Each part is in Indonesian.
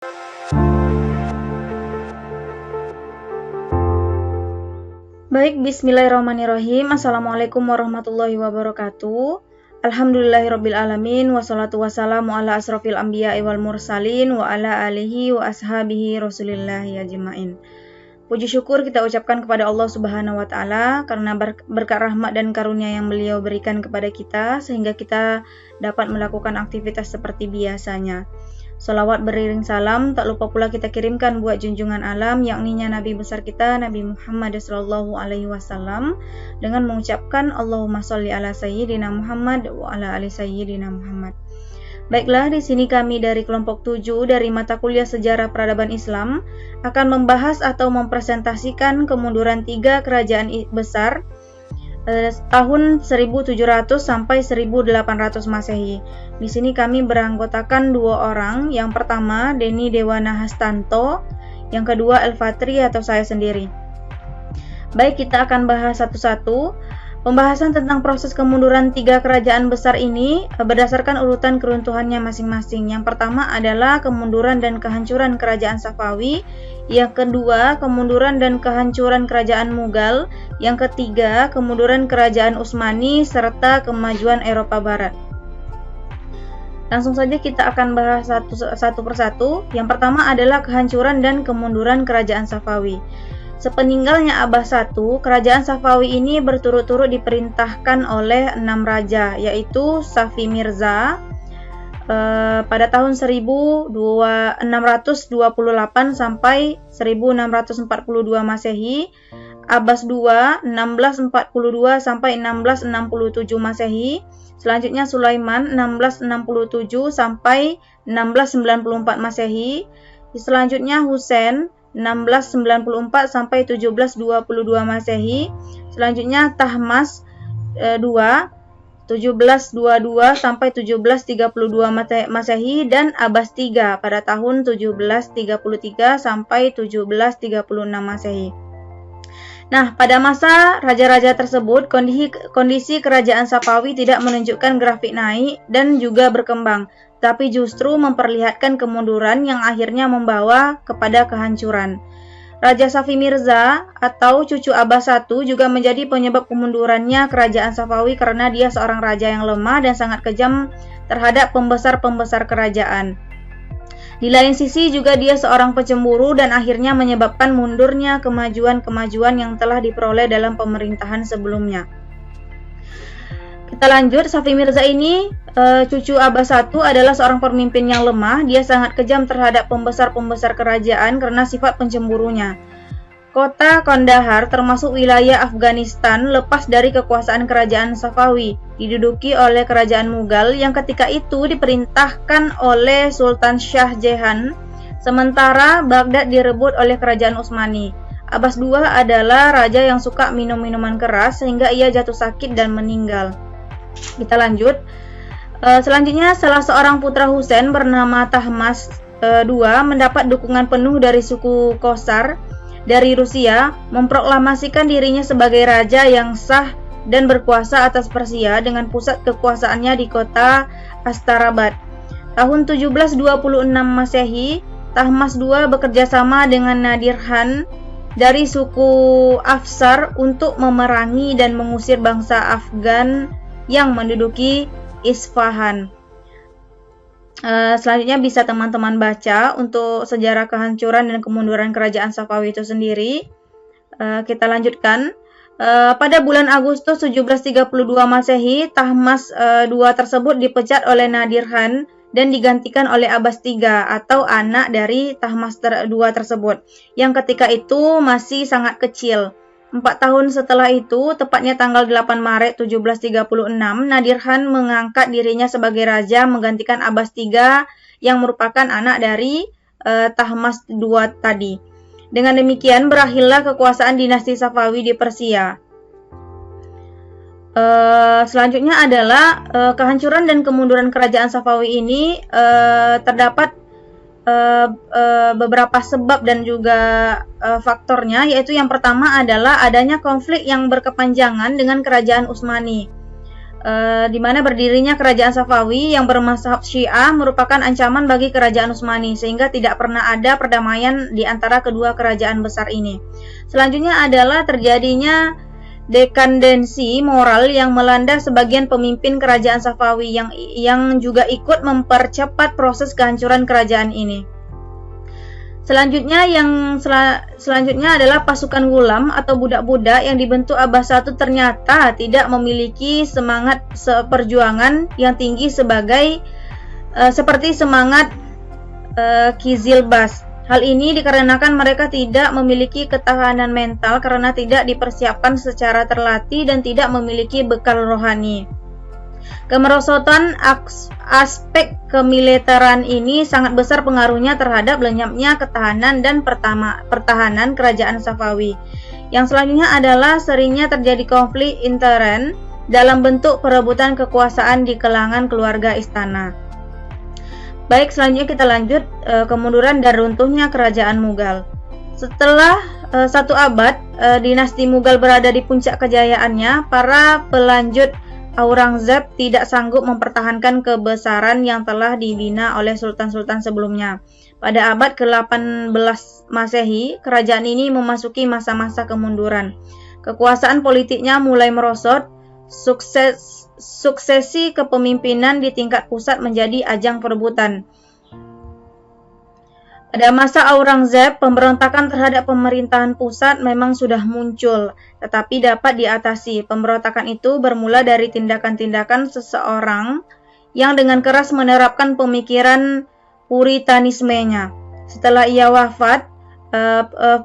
Baik, bismillahirrahmanirrahim. Assalamualaikum warahmatullahi wabarakatuh. Alhamdulillahirabbil alamin, wassalatu wassalamu ala asrofil anbiya'i wal mursalin wa ala alihi wa ashabihi rasulillahi ajmain. Puji syukur kita ucapkan kepada Allah Subhanahu wa taala karena berkat rahmat dan karunia yang Beliau berikan kepada kita sehingga kita dapat melakukan aktivitas seperti biasanya. Salawat beriring salam tak lupa pula kita kirimkan buat junjungan alam, yakninya Nabi besar kita Nabi Muhammad SAW, dengan mengucapkan Allahumma sholli ala sayyidina Muhammad wa ala ali sayyidina Muhammad. Baiklah, di sini kami dari kelompok 7 dari mata kuliah Sejarah Peradaban Islam akan membahas atau mempresentasikan kemunduran 3 kerajaan besar tahun 1700 sampai 1800 Masehi. Di sini kami beranggotakan 2 orang. Yang pertama Denny Dewana Hastanto, yang kedua El-Fatri atau saya sendiri. Baik, kita akan bahas satu-satu. Pembahasan tentang proses kemunduran 3 kerajaan besar ini berdasarkan urutan keruntuhannya masing-masing. Yang pertama adalah kemunduran dan kehancuran kerajaan Safawi, yang kedua kemunduran dan kehancuran kerajaan Mughal, yang ketiga kemunduran kerajaan Utsmani serta kemajuan Eropa Barat. Langsung saja kita akan bahas satu persatu. Yang pertama adalah kehancuran dan kemunduran kerajaan Safawi. Sepeninggalnya Abbas I, kerajaan Safawi ini berturut-turut diperintahkan oleh 6 raja, yaitu Safi Mirza pada tahun 1628 sampai 1642 Masehi, Abbas II 1642 sampai 1667 Masehi, selanjutnya Sulaiman 1667 sampai 1694 Masehi, selanjutnya Husain 1694 sampai 1722 Masehi, selanjutnya Tahmas II 1722 sampai 1732 Masehi, dan Abbas III pada tahun 1733 sampai 1736 Masehi. Nah, pada masa raja-raja tersebut, kondisi kerajaan Safawi tidak menunjukkan grafik naik dan juga berkembang, tapi justru memperlihatkan kemunduran yang akhirnya membawa kepada kehancuran. Raja Safi Mirza atau cucu Abbas I juga menjadi penyebab kemundurannya kerajaan Safawi karena dia seorang raja yang lemah dan sangat kejam terhadap pembesar-pembesar kerajaan. Di lain sisi juga dia seorang pecemburu dan akhirnya menyebabkan mundurnya kemajuan-kemajuan yang telah diperoleh dalam pemerintahan sebelumnya. Kita lanjut. Safi Mirza ini, cucu Abbas I, adalah seorang pemimpin yang lemah. Dia sangat kejam terhadap pembesar-pembesar kerajaan karena sifat pencemburunya. Kota Kandahar termasuk wilayah Afghanistan lepas dari kekuasaan kerajaan Safawi, diduduki oleh kerajaan Mughal yang ketika itu diperintahkan oleh Sultan Shah Jahan, sementara Baghdad direbut oleh kerajaan Utsmani. Abbas II adalah raja yang suka minum minuman keras sehingga ia jatuh sakit dan meninggal. Kita lanjut. Selanjutnya salah seorang putra Husain bernama Tahmas II mendapat dukungan penuh dari suku Khosar dari Rusia, memproklamasikan dirinya sebagai raja yang sah dan berkuasa atas Persia dengan pusat kekuasaannya di kota Astarabad. Tahun 1726 Masehi, Tahmas II bekerja sama dengan Nadir Khan dari suku Afsar untuk memerangi dan mengusir bangsa Afgan yang menduduki Isfahan. Selanjutnya bisa teman-teman baca untuk sejarah kehancuran dan kemunduran kerajaan Safawi itu sendiri. Kita lanjutkan. Pada bulan Agustus 1732 Masehi, Tahmas II tersebut dipecat oleh Nadir Khan dan digantikan oleh Abbas III atau anak dari Tahmas II tersebut, yang ketika itu masih sangat kecil. 4 tahun setelah itu, tepatnya tanggal 8 Maret 1736, Nadir Khan mengangkat dirinya sebagai raja menggantikan Abbas III yang merupakan anak dari Tahmas II tadi. Dengan demikian berakhirlah kekuasaan dinasti Safawi di Persia. Selanjutnya adalah kehancuran dan kemunduran kerajaan Safawi ini terdapat beberapa sebab dan juga faktornya, yaitu yang pertama adalah adanya konflik yang berkepanjangan dengan kerajaan Utsmani. di mana berdirinya kerajaan Safawi yang bermazhab Syiah merupakan ancaman bagi kerajaan Utsmani, sehingga tidak pernah ada perdamaian di antara kedua kerajaan besar ini. Selanjutnya adalah terjadinya dekandensi moral yang melanda sebagian pemimpin kerajaan Safawi yang juga ikut mempercepat proses kehancuran kerajaan ini. Selanjutnya adalah pasukan gulam atau budak-budak yang dibentuk Abbas I ternyata tidak memiliki semangat perjuangan yang tinggi seperti semangat Qizilbash. Hal ini dikarenakan mereka tidak memiliki ketahanan mental karena tidak dipersiapkan secara terlatih dan tidak memiliki bekal rohani. Kemerosotan aspek kemiliteran ini sangat besar pengaruhnya terhadap lenyapnya ketahanan dan pertahanan kerajaan Safawi. Yang selanjutnya adalah seringnya terjadi konflik intern dalam bentuk perebutan kekuasaan di kalangan keluarga istana. Baik, selanjutnya kita lanjut kemunduran dan runtuhnya kerajaan Mughal. Setelah 1 abad dinasti Mughal berada di puncak kejayaannya, para pelanjut Aurangzeb tidak sanggup mempertahankan kebesaran yang telah dibina oleh sultan-sultan sebelumnya. Pada abad ke-18 Masehi, kerajaan ini memasuki masa-masa kemunduran. Kekuasaan politiknya mulai merosot, suksesi kepemimpinan di tingkat pusat menjadi ajang perebutan. Pada masa Aurangzeb, pemberontakan terhadap pemerintahan pusat memang sudah muncul, tetapi dapat diatasi. Pemberontakan itu bermula dari tindakan-tindakan seseorang yang dengan keras menerapkan pemikiran puritanismenya. Setelah ia wafat,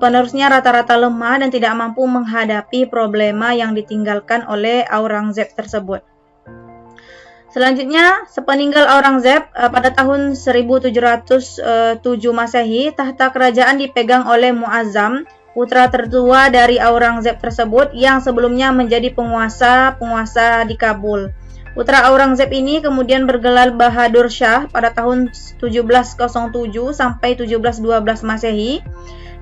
penerusnya rata-rata lemah dan tidak mampu menghadapi problema yang ditinggalkan oleh Aurangzeb tersebut. Selanjutnya, sepeninggal Aurangzeb pada tahun 1707 Masehi, tahta kerajaan dipegang oleh Muazzam, putra tertua dari Aurangzeb tersebut yang sebelumnya menjadi penguasa di Kabul. Putra Aurangzeb ini kemudian bergelar Bahadur Shah pada tahun 1707 sampai 1712 Masehi.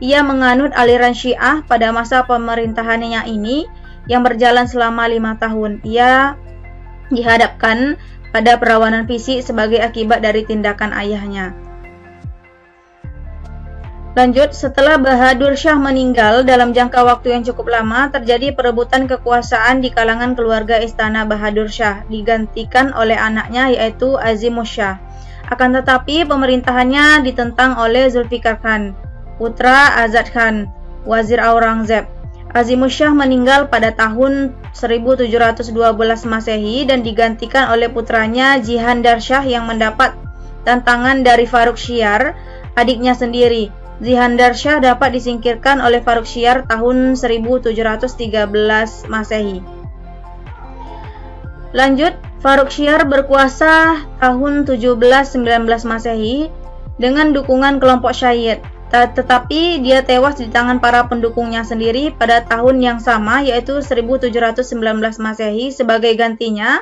Ia menganut aliran Syiah pada masa pemerintahannya ini yang berjalan selama 5 tahun. Ia dihadapkan pada perawanan fisik sebagai akibat dari tindakan ayahnya. Lanjut, setelah Bahadur Shah meninggal dalam jangka waktu yang cukup lama, terjadi perebutan kekuasaan di kalangan keluarga istana Bahadur Shah, digantikan oleh anaknya yaitu Azimus Shah. Akan tetapi pemerintahannya ditentang oleh Zulfikar Khan, putra Azad Khan, wazir Aurangzeb. Azimus Shah meninggal pada tahun 1712 Masehi dan digantikan oleh putranya Jihandar Shah yang mendapat tantangan dari Faruk Syiar, adiknya sendiri. Jihandar Shah dapat disingkirkan oleh Faruk Syiar tahun 1713 Masehi. Lanjut, Faruk Syiar berkuasa tahun 1719 Masehi dengan dukungan kelompok Syiah. Tetapi dia tewas di tangan para pendukungnya sendiri pada tahun yang sama, yaitu 1719 Masehi. Sebagai gantinya,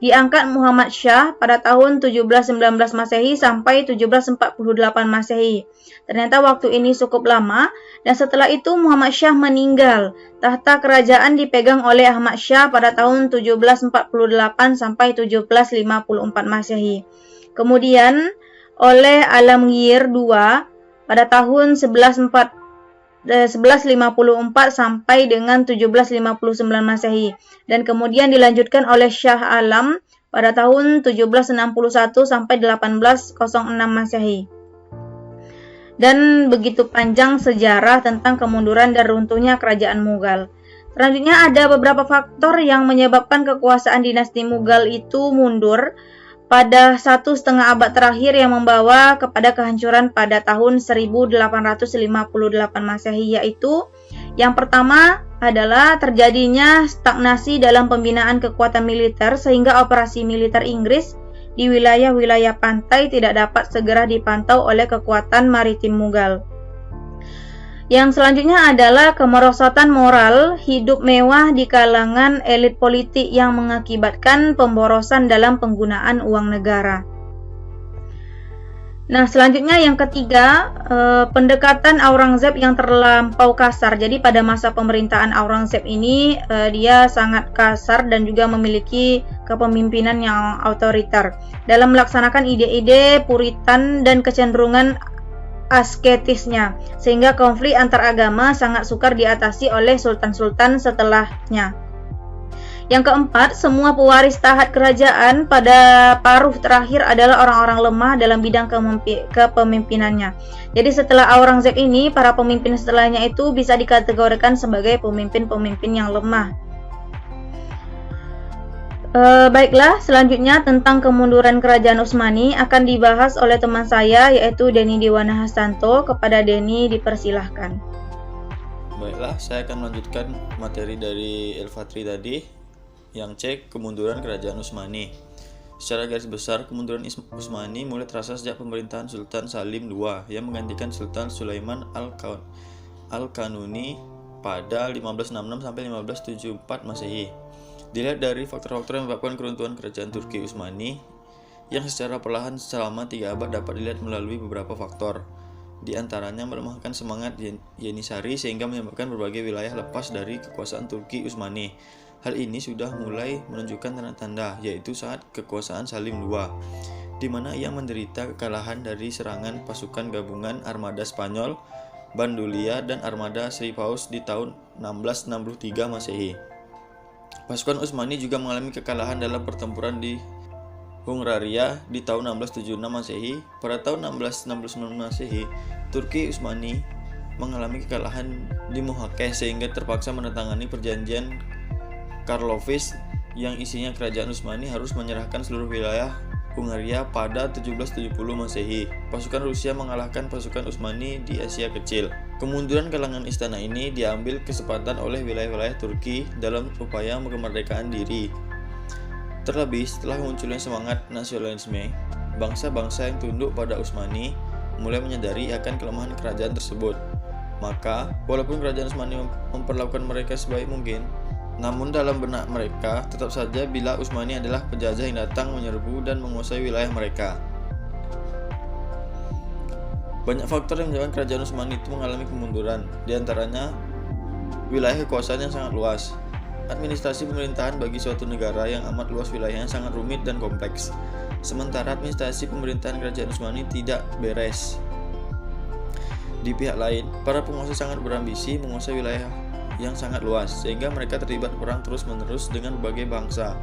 diangkat Muhammad Shah pada tahun 1719 Masehi sampai 1748 Masehi. Ternyata waktu ini cukup lama, dan setelah itu Muhammad Shah meninggal. Tahta kerajaan dipegang oleh Ahmad Shah pada tahun 1748 sampai 1754 Masehi. Kemudian oleh Alamgir II pada tahun 1154 sampai dengan 1759 Masehi, dan kemudian dilanjutkan oleh Shah Alam pada tahun 1761 sampai 1806 Masehi. Dan begitu panjang sejarah tentang kemunduran dan runtuhnya kerajaan Mughal. Selanjutnya ada beberapa faktor yang menyebabkan kekuasaan dinasti Mughal itu mundur pada 1,5 abad terakhir yang membawa kepada kehancuran pada tahun 1858 Masehi, yaitu yang pertama adalah terjadinya stagnasi dalam pembinaan kekuatan militer sehingga operasi militer Inggris di wilayah-wilayah pantai tidak dapat segera dipantau oleh kekuatan maritim Mughal. Yang selanjutnya adalah kemerosotan moral hidup mewah di kalangan elit politik yang mengakibatkan pemborosan dalam penggunaan uang negara. Nah, selanjutnya yang ketiga, pendekatan Aurangzeb yang terlampau kasar. Jadi pada masa pemerintahan Aurangzeb ini dia sangat kasar dan juga memiliki kepemimpinan yang otoriter dalam melaksanakan ide-ide Puritan dan kecenderungan asketisnya, sehingga konflik antar agama sangat sukar diatasi oleh sultan-sultan setelahnya. Yang keempat, semua pewaris tahat kerajaan pada paruh terakhir adalah orang-orang lemah dalam bidang kepemimpinannya. Jadi setelah Aurangzeb ini, para pemimpin setelahnya itu bisa dikategorikan sebagai pemimpin-pemimpin yang lemah. Baiklah, selanjutnya tentang kemunduran kerajaan Utsmani akan dibahas oleh teman saya, yaitu Denny Dewana Hastanto. Kepada Denny dipersilahkan. Baiklah, saya akan melanjutkan materi dari El-Fatri tadi yang cek kemunduran kerajaan Utsmani. Secara garis besar, kemunduran Utsmani mulai terasa sejak pemerintahan Sultan Salim II yang menggantikan Sultan Sulaiman Al-Kanuni pada 1566 sampai 1574 Masehi. Dilihat dari faktor-faktor yang menyebabkan keruntuhan kerajaan Turki Utsmani yang secara perlahan selama 3 abad dapat dilihat melalui beberapa faktor. Di antaranya melemahkan semangat Yenisari sehingga menyebabkan berbagai wilayah lepas dari kekuasaan Turki Utsmani. Hal ini sudah mulai menunjukkan tanda-tanda, yaitu saat kekuasaan Salim II, di mana ia menderita kekalahan dari serangan pasukan gabungan armada Spanyol, Bandulia, dan armada Sri Paus di tahun 1663 Masehi. Pasukan Utsmani juga mengalami kekalahan dalam pertempuran di Hungaria di tahun 1676 Masehi. Pada tahun 1669 Masehi, Turki Utsmani mengalami kekalahan di Mohakkeh sehingga terpaksa menandatangani perjanjian Karlovis yang isinya kerajaan Utsmani harus menyerahkan seluruh wilayah Hungaria pada 1770 Masehi. Pasukan Rusia mengalahkan pasukan Utsmani di Asia Kecil. Kemunduran kalangan istana ini diambil kesempatan oleh wilayah-wilayah Turki dalam upaya kemerdekaan diri. Terlebih setelah munculnya semangat nasionalisme, bangsa-bangsa yang tunduk pada Utsmani mulai menyadari akan kelemahan kerajaan tersebut. Maka, walaupun kerajaan Utsmani memperlakukan mereka sebaik mungkin, namun dalam benak mereka tetap saja bila Utsmani adalah penjajah yang datang menyerbu dan menguasai wilayah mereka. Banyak faktor yang menyebabkan kerajaan Utsmani itu mengalami kemunduran, di antaranya wilayah kekuasaan yang sangat luas. Administrasi pemerintahan bagi suatu negara yang amat luas wilayahnya sangat rumit dan kompleks. Sementara administrasi pemerintahan kerajaan Utsmani tidak beres. Di pihak lain, para penguasa sangat berambisi menguasai wilayah yang sangat luas, sehingga mereka terlibat perang terus-menerus dengan berbagai bangsa.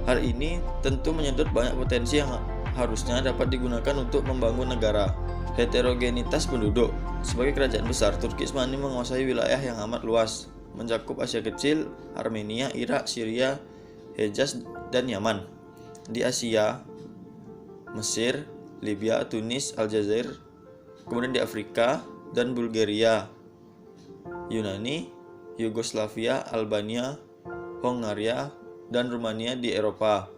Hal ini tentu menyedot banyak potensi yang harusnya dapat digunakan untuk membangun negara. Heterogenitas penduduk. Sebagai kerajaan besar, Turki Utsmani menguasai wilayah yang amat luas, mencakup Asia Kecil, Armenia, Irak, Syria, Hejaz, dan Yaman. Di Asia, Mesir, Libya, Tunis, Aljazair, kemudian di Afrika dan Bulgaria, Yunani, Yugoslavia, Albania, Hongaria, dan Rumania di Eropa.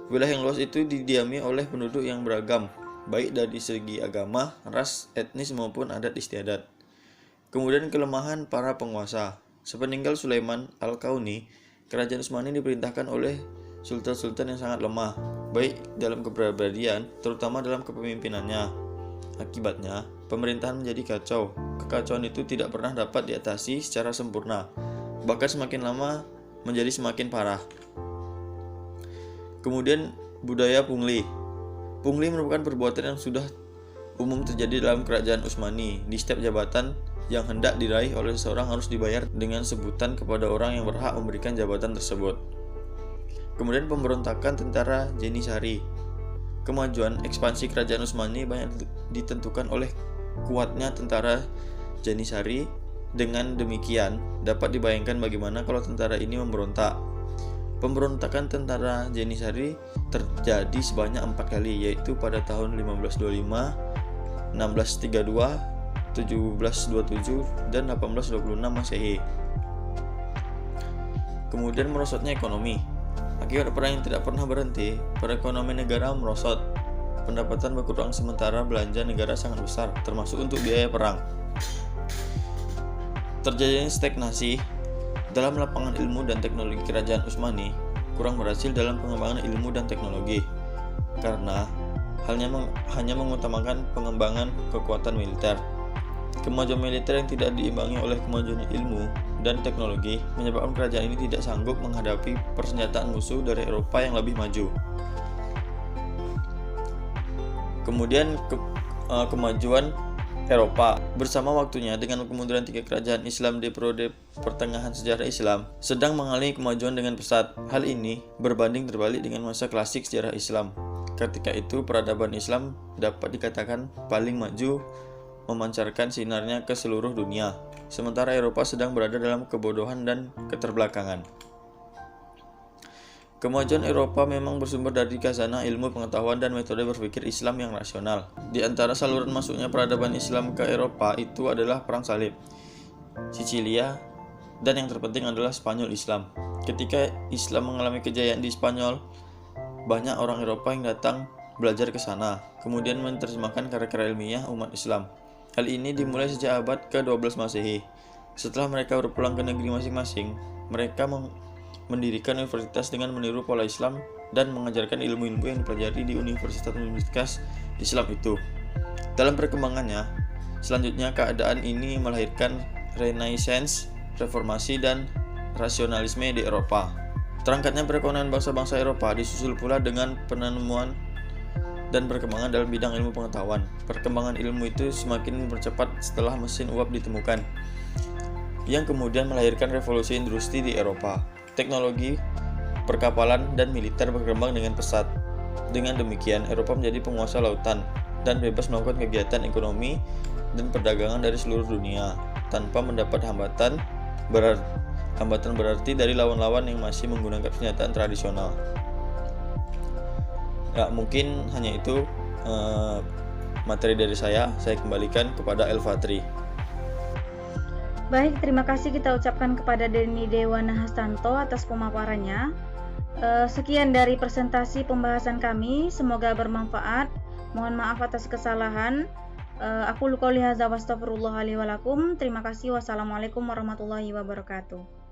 Wilayah yang luas itu didiami oleh penduduk yang beragam, baik dari segi agama, ras, etnis maupun adat istiadat. Kemudian kelemahan para penguasa. Sepeninggal Sulaiman Al-Kauni, kerajaan Utsmani diperintahkan oleh sultan-sultan yang sangat lemah, baik dalam kepribadian, terutama dalam kepemimpinannya. Akibatnya, pemerintahan menjadi kacau. Kekacauan itu tidak pernah dapat diatasi secara sempurna, bahkan semakin lama menjadi semakin parah. Kemudian budaya pungli. Pungli merupakan perbuatan yang sudah umum terjadi dalam kerajaan Utsmani. Di setiap jabatan yang hendak diraih oleh seseorang harus dibayar dengan sebutan kepada orang yang berhak memberikan jabatan tersebut. Kemudian pemberontakan tentara Yenisari. Kemajuan ekspansi kerajaan Utsmani banyak ditentukan oleh kuatnya tentara Yenisari. Dengan demikian, dapat dibayangkan bagaimana kalau tentara ini memberontak. Pemberontakan tentara Yenisari terjadi sebanyak 4 kali, yaitu pada tahun 1525, 1632, 1727, dan 1826 Masehi. Kemudian merosotnya ekonomi. Akibat perang yang tidak pernah berhenti, perekonomian negara merosot. Pendapatan berkurang sementara belanja negara sangat besar, termasuk untuk biaya perang. Terjadinya stagnasi dalam lapangan ilmu dan teknologi kerajaan Utsmani kurang berhasil dalam pengembangan ilmu dan teknologi. Karena hanya mengutamakan pengembangan kekuatan militer. Kemajuan militer yang tidak diimbangi oleh kemajuan ilmu dan teknologi menyebabkan kerajaan ini tidak sanggup menghadapi persenjataan musuh dari Eropa yang lebih maju. Kemudian kemajuan Eropa bersama waktunya dengan kemunduran 3 kerajaan Islam di periode pertengahan sejarah Islam sedang mengalami kemajuan dengan pesat. Hal ini berbanding terbalik dengan masa klasik sejarah Islam. Ketika itu peradaban Islam dapat dikatakan paling maju, memancarkan sinarnya ke seluruh dunia, sementara Eropa sedang berada dalam kebodohan dan keterbelakangan. Kemajuan Eropa memang bersumber dari khazanah ilmu pengetahuan dan metode berpikir Islam yang rasional. Di antara saluran masuknya peradaban Islam ke Eropa itu adalah Perang Salib, Sicilia, dan yang terpenting adalah Spanyol Islam. Ketika Islam mengalami kejayaan di Spanyol, banyak orang Eropa yang datang belajar ke sana, kemudian menerjemahkan karya-karya ilmiah umat Islam. Hal ini dimulai sejak abad ke-12 Masehi. Setelah mereka berpulang ke negeri masing-masing, mereka mendirikan universitas dengan meniru pola Islam dan mengajarkan ilmu-ilmu yang dipelajari di universitas-universitas Islam itu. Dalam perkembangannya, selanjutnya keadaan ini melahirkan Renaissance, reformasi, dan rasionalisme di Eropa. Terangkatnya perekonomian bangsa-bangsa Eropa disusul pula dengan penemuan dan perkembangan dalam bidang ilmu pengetahuan. Perkembangan ilmu itu semakin mempercepat setelah mesin uap ditemukan, yang kemudian melahirkan revolusi industri di Eropa. Teknologi, perkapalan, dan militer berkembang dengan pesat. Dengan demikian, Eropa menjadi penguasa lautan dan bebas melakukan kegiatan ekonomi dan perdagangan dari seluruh dunia tanpa mendapat hambatan berarti dari lawan-lawan yang masih menggunakan senjata tradisional. Ya, mungkin hanya itu materi dari saya kembalikan kepada El-Fatri. Baik, terima kasih kita ucapkan kepada Denny Dewana Hastanto atas pemaparannya. Sekian dari presentasi pembahasan kami, semoga bermanfaat. Mohon maaf atas kesalahan. Aku qouli hadza wa astaghfirullah li wa lakum. Terima kasih. Wassalamualaikum warahmatullahi wabarakatuh.